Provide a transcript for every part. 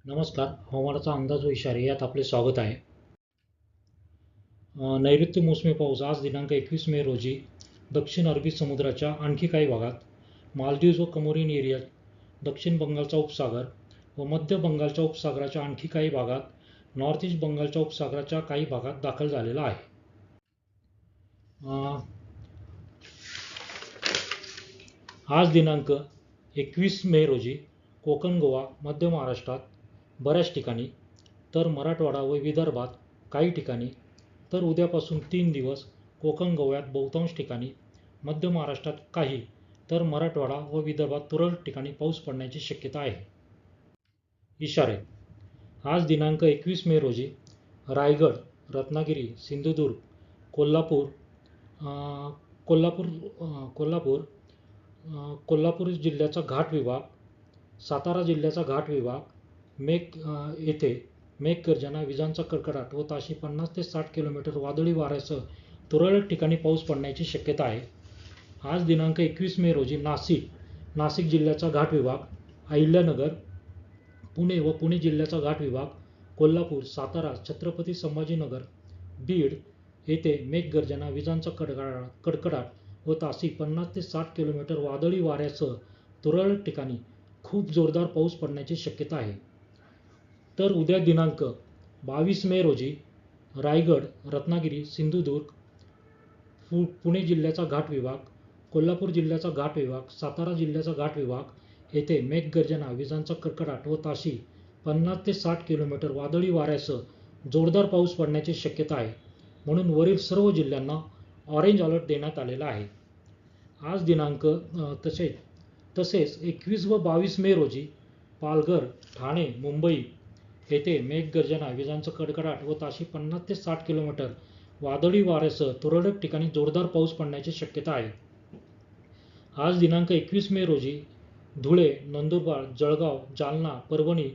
नमस्कार. हवामानाचा अंदाज व इशारे यात आपले स्वागत आहे. नैऋत्य मोसमी पाऊस आज दिनांक 21 मे रोजी दक्षिण अरबी समुद्राच्या आणखी काही भागात, मालदीव्ज व कमोरिन एरियात, दक्षिण बंगालचा उपसागर व मध्य बंगालच्या उपसागराच्या आणखी काही भागात, नॉर्थ ईस्ट बंगालच्या उपसागराच्या काही भागात दाखल झालेला आहे. आज दिनांक 21 मे रोजी कोकण, गोवा, मध्य महाराष्ट्रात बऱ्याच ठिकाणी, तर मराठवाडा व विदर्भात काही ठिकाणी, तर उद्यापासून 3 दिवस कोकण, गोव्यात बहुतांश ठिकाणी, मध्य महाराष्ट्रात काही, तर मराठवाडा व विदर्भात तुरळक ठिकाणी पाऊस पडण्याची शक्यता आहे. इशारे. आज दिनांक 21 मे रोजी रायगड, रत्नागिरी, सिंधुदुर्ग, कोल्हापूर कोल्हापूर जिल्ह्याचा घाट विभाग, सातारा जिल्ह्याचा घाट विभाग, येथे मेघगर्जना, विजांचा कडकडाट व ताशी 50 ते 60 किलोमीटर वादळी वाऱ्यासह तुरळक ठिकाणी पाऊस पडण्याची शक्यता आहे. आज दिनांक 21 मे रोजी नाशिक जिल्ह्याचा घाट विभाग, अहिल्यानगर, पुणे व पुणे जिल्ह्याचा घाट विभाग, कोल्हापूर, सातारा, छत्रपती संभाजीनगर, बीड येथे मेघगर्जना, विजांचा कडकडाट व ताशी 50 ते 60 किलोमीटर वादळी वाऱ्यासह तुरळक ठिकाणी खूप जोरदार पाऊस पडण्याची शक्यता आहे. तर उद्या दिनांक 22 मे रोजी रायगड, रत्नागिरी, सिंधुदुर्ग, पुणे जिल्ह्याचा घाट विभाग, कोल्हापूर जिल्ह्याचा घाट विभाग, सातारा जिल्ह्याचा घाट विभाग येथे मेघगर्जना, विजांचा कडकडाट व ताशी 50 ते 60 किलोमीटर वादळी वाऱ्यासह जोरदार पाऊस पडण्याची शक्यता आहे. म्हणून वरील सर्व जिल्ह्यांना ऑरेंज अलर्ट देण्यात आलेला आहे. आज दिनांक तसेच 21 व 22 मे रोजी पालघर, ठाणे, मुंबई येथे मेघगर्जना, विजांचा कडकडाट व ताशी 50 ते 60 किलोमीटर वादळी वाऱ्यासह तुरळक ठिकाणी जोरदार पाऊस पडण्याची शक्यता आहे. आज दिनांक 21 मे रोजी धुळे, नंदुरबार, जळगाव, जालना, परभणी,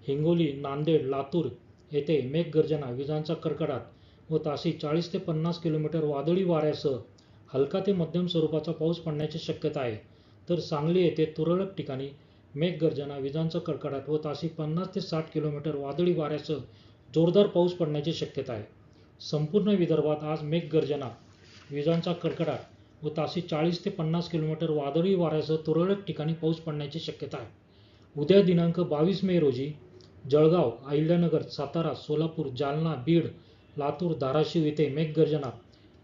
हिंगोली, नांदेड, लातूर येथे मेघगर्जना, विजांचा कडकडाट व ताशी 40 ते 50 किलोमीटर वादळी वाऱ्यासह हलका ते मध्यम स्वरूपाचा पाऊस पडण्याची शक्यता आहे. तर सांगली येथे तुरळक ठिकाणी मेघगर्जना, विजांचा कडकडाट व ताशी 50 ते 60 किलोमीटर वादळी वाऱ्यासह जोरदार पाऊस पडण्याची शक्यता आहे. संपूर्ण विदर्भात आज मेघगर्जना, विजांचा कडकडाट व ताशी 40 ते 50 किलोमीटर वादळी वाऱ्यासह तुरळक ठिकाणी पाऊस पडण्याची शक्यता आहे. उद्या दिनांक 22 मे रोजी जळगाव, अहिल्यानगर, सातारा, सोलापूर, जालना, बीड, लातूर, धाराशिव येथे मेघगर्जना,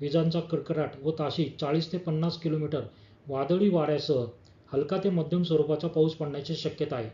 विजांचा कडकडाट व ताशी 40 ते 50 किलोमीटर वादळी वाऱ्यासह हलका ते मध्यम स्वरूपाचा पाऊस पडण्याची शक्यता आहे.